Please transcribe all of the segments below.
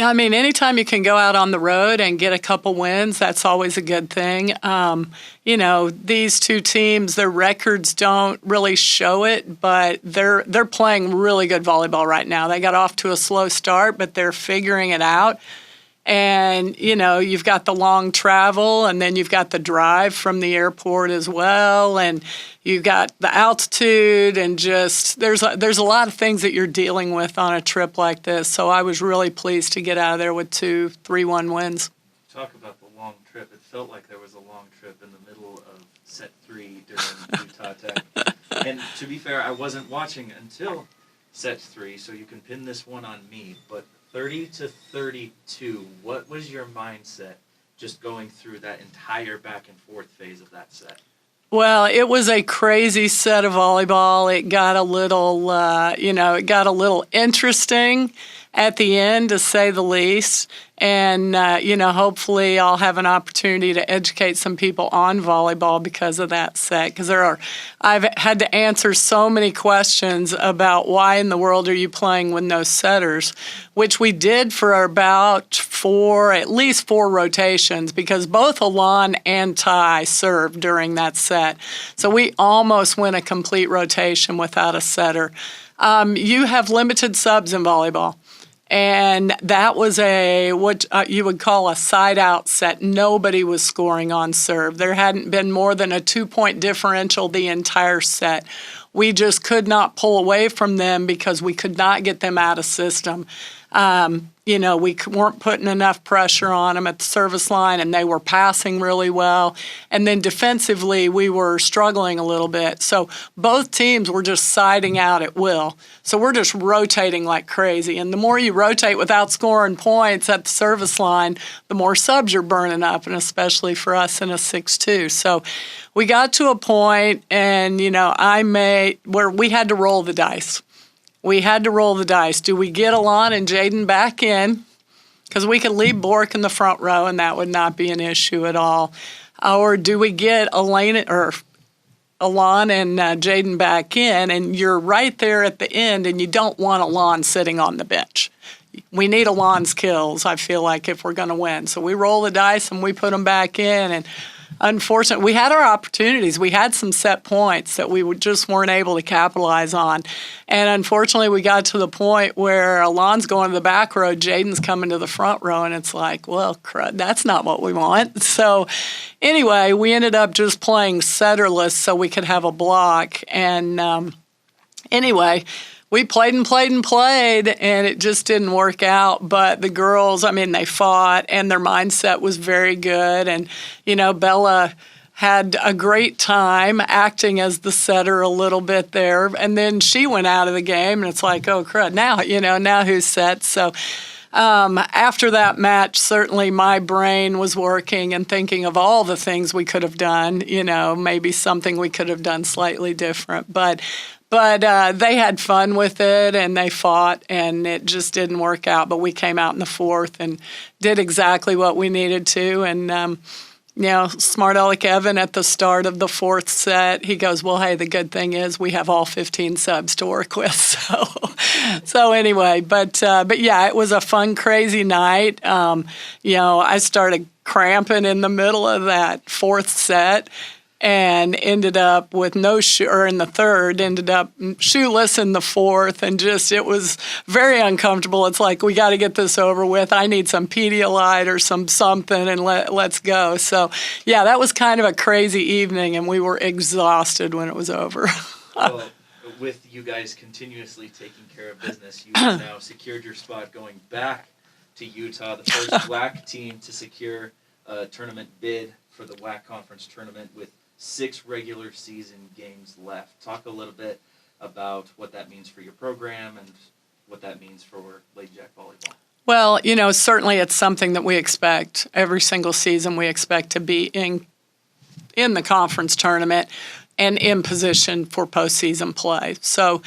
I mean, anytime you can go out on the road and get a couple wins, that's always a good thing. These two teams, their records don't really show it, but they're playing really good volleyball right now. They got off to a slow start, but they're figuring it out. And, you've got the long travel, and then you've got the drive from the airport as well, and you've got the altitude, and just there's a lot of things that you're dealing with on a trip like this. So I was really pleased to get out of there with 2 3-1 wins. Talk about the long trip. It felt like there was a long trip in the middle of set 3 during Utah Tech. And to be fair, I wasn't watching until set 3, so you can pin this one on me, but 30-32, what was your mindset just going through that entire back and forth phase of that set? Well, it was a crazy set of volleyball. It got a little interesting at the end, to say the least. And, hopefully I'll have an opportunity to educate some people on volleyball because of that set. Because I've had to answer so many questions about why in the world are you playing with no setters, which we did for about at least four rotations, because both Alon and Ty served during that set. So we almost went a complete rotation without a setter. You have limited subs in volleyball. And that was what you would call a side-out set. Nobody was scoring on serve. There hadn't been more than a 2-point differential the entire set. We just could not pull away from them because we could not get them out of system. We weren't putting enough pressure on them at the service line, and they were passing really well. And then defensively, we were struggling a little bit. So both teams were just siding out at will. So we're just rotating like crazy. And the more you rotate without scoring points at the service line, the more subs you're burning up, and especially for us in a 6-2. So we got to a point, and, where we had to roll the dice. We had to roll the dice. Do we get Alon and Jaden back in? Because we could leave Bork in the front row, and that would not be an issue at all. Or do we get Alon and Jaden back in, and you're right there at the end, and you don't want Alon sitting on the bench. We need Alon's kills, I feel like, if we're going to win. So we roll the dice, and we put them back in, and unfortunately, we had our opportunities. We had some set points that we just weren't able to capitalize on. And unfortunately, we got to the point where Alon's going to the back row, Jaden's coming to the front row, and it's like, well, crud, that's not what we want. So anyway, we ended up just playing setterless so we could have a block. And anyway, we played and played and played, and it just didn't work out. But the girls, they fought, and their mindset was very good. And, Bella had a great time acting as the setter a little bit there. And then she went out of the game, and it's like, oh, crud, now who's set? So after that match, certainly my brain was working and thinking of all the things we could have done, maybe something we could have done slightly different. But they had fun with it, and they fought, and it just didn't work out. But we came out in the fourth and did exactly what we needed to. And, smart aleck Evan at the start of the fourth set, he goes, well, hey, the good thing is we have all 15 subs to work with. So anyway, but yeah, it was a fun, crazy night. I started cramping in the middle of that fourth set, and ended up with in the third, ended up shoeless in the fourth, and it was very uncomfortable. It's like, we got to get this over with. I need some Pedialyte or something, and let's go. So, yeah, that was kind of a crazy evening, and we were exhausted when it was over. Well, with you guys continuously taking care of business, you have now secured your spot going back to Utah, the first WAC team to secure a tournament bid for the WAC Conference Tournament with 6 regular season games left. Talk a little bit about what that means for your program and what that means for Ladyjack Volleyball. Well, certainly it's something that we expect. Every single season we expect to be in the conference tournament and in position for postseason play. So,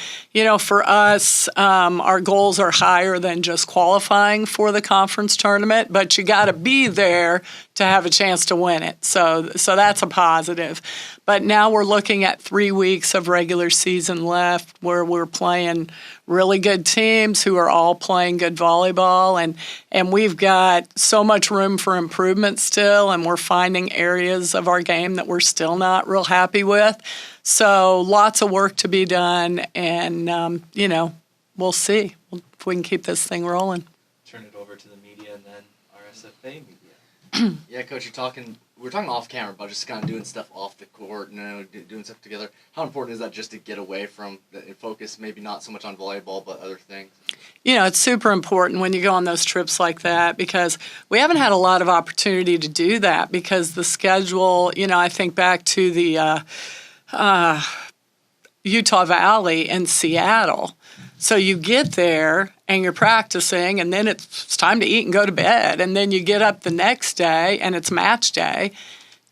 for us, our goals are higher than just qualifying for the conference tournament, but you got to be there to have a chance to win it. So that's a positive. But now we're looking at 3 weeks of regular season left where we're playing really good teams who are all playing good volleyball. And we've got so much room for improvement still, and we're finding areas of our game that we're still not real happy with. So lots of work to be done, and, we'll see if we can keep this thing rolling. Turn it over to the media and then RSFA media. Yeah, Coach, we're talking off camera about just kind of doing stuff off the court, doing stuff together. How important is that just to get away from and focus maybe not so much on volleyball but other things? It's super important when you go on those trips like that because we haven't had a lot of opportunity to do that because the schedule, I think back to the Utah Valley and Seattle. So you get there and you're practicing, and then it's time to eat and go to bed. And then you get up the next day and it's match day.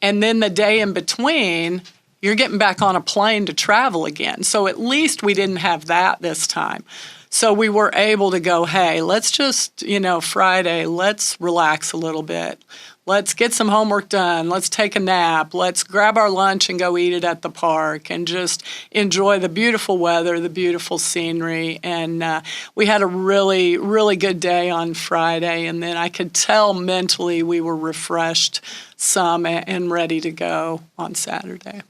And then the day in between, you're getting back on a plane to travel again. So at least we didn't have that this time. So we were able to go, hey, let's just, Friday, let's relax a little bit. Let's get some homework done. Let's take a nap. Let's grab our lunch and go eat it at the park and just enjoy the beautiful weather, the beautiful scenery. And we had a really, really good day on Friday. And then I could tell mentally we were refreshed some and ready to go on Saturday.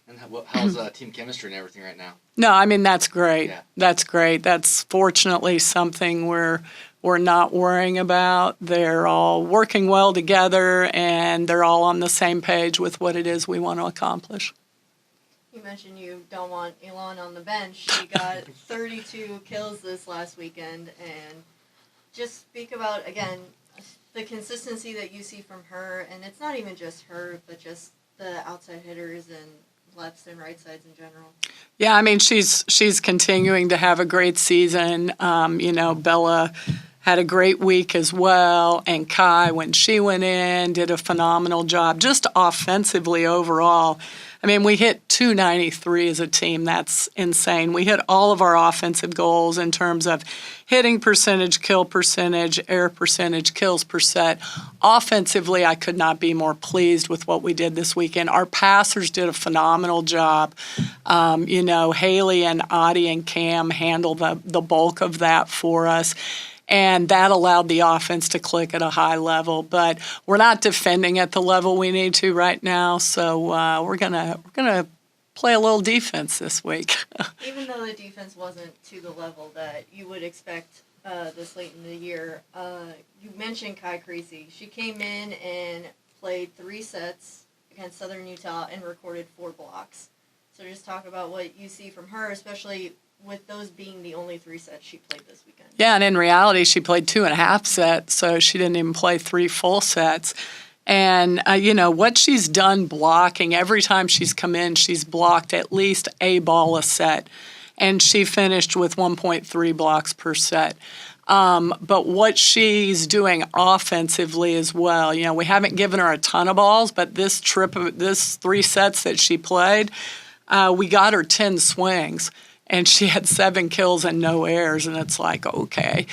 And how's team chemistry and everything right now? No, that's great. Yeah. That's great. That's fortunately something we're not worrying about. They're all working well together, and they're all on the same page with what it is we want to accomplish. You mentioned you don't want Elon on the bench. She got 32 kills this last weekend, and just speak about, again, the consistency that you see from her, and it's not even just her, but just the outside hitters and lefts and right sides in general. Yeah, she's continuing to have a great season. Bella had a great week as well, and Kai, when she went in, did a phenomenal job, just offensively overall. We hit 293 as a team. That's insane. We hit all of our offensive goals in terms of hitting percentage, kill percentage, air percentage, kills per set. Offensively, I could not be more pleased with what we did this weekend. Our passers did a phenomenal job. Haley and Audie and Cam handled the bulk of that for us. And that allowed the offense to click at a high level. But we're not defending at the level we need to right now, so we're gonna play a little defense this week. Even though the defense wasn't to the level that you would expect this late in the year, you mentioned Kai Creasy. She came in and played 3 sets against Southern Utah and recorded 4 blocks. So just talk about what you see from her, especially with those being the only 3 sets she played this weekend. Yeah, and in reality, she played 2.5 sets, so she didn't even play 3 full sets. And, what she's done blocking, every time she's come in, she's blocked at least a ball a set. And she finished with 1.3 blocks per set. But what she's doing offensively as well, we haven't given her a ton of balls, but this 3 sets that she played, we got her 10 swings. And she had 7 kills and no errors, and it's like, okay.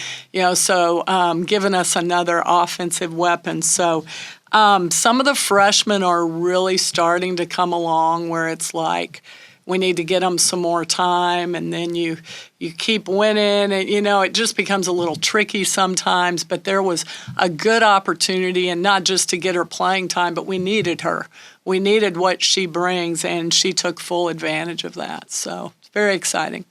So giving us another offensive weapon. So some of the freshmen are really starting to come along where it's like we need to get them some more time, and then you keep winning, and, it just becomes a little tricky sometimes. But there was a good opportunity, and not just to get her playing time, but we needed her. We needed what she brings, and she took full advantage of that. So very exciting.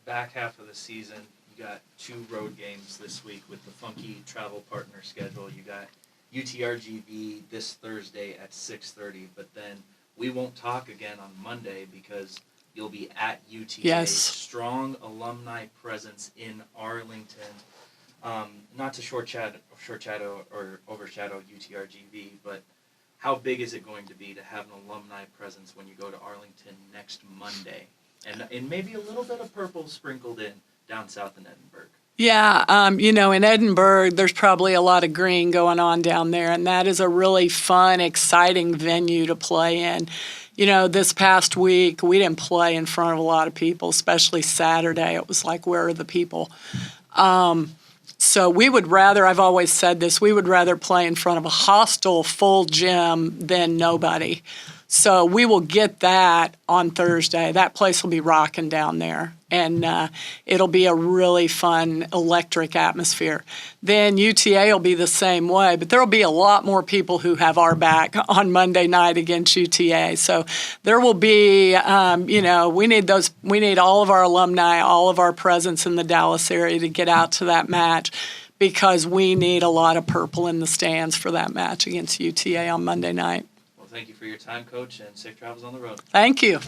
Back half of the season, you got 2 road games this week with the funky travel partner schedule. You got UTRGV this Thursday at 6:30, but then we won't talk again on Monday because you'll be at UTA. Yes. Strong alumni presence in Arlington. Not to overshadow UTRGV, but how big is it going to be to have an alumni presence when you go to Arlington next Monday? And maybe a little bit of purple sprinkled in down south in Edinburgh. Yeah, in Edinburgh, there's probably a lot of green going on down there, and that is a really fun, exciting venue to play in. This past week, we didn't play in front of a lot of people, especially Saturday. It was like, where are the people? So we would rather, I've always said this, we would rather play in front of a hostile full gym than nobody. So we will get that on Thursday. That place will be rocking down there. And it'll be a really fun, electric atmosphere. Then UTA will be the same way, but there will be a lot more people who have our back on Monday night against UTA. So there will be, we need all of our alumni, all of our presence in the Dallas area to get out to that match, because we need a lot of purple in the stands for that match against UTA on Monday night. Well, thank you for your time, Coach, and safe travels on the road. Thank you.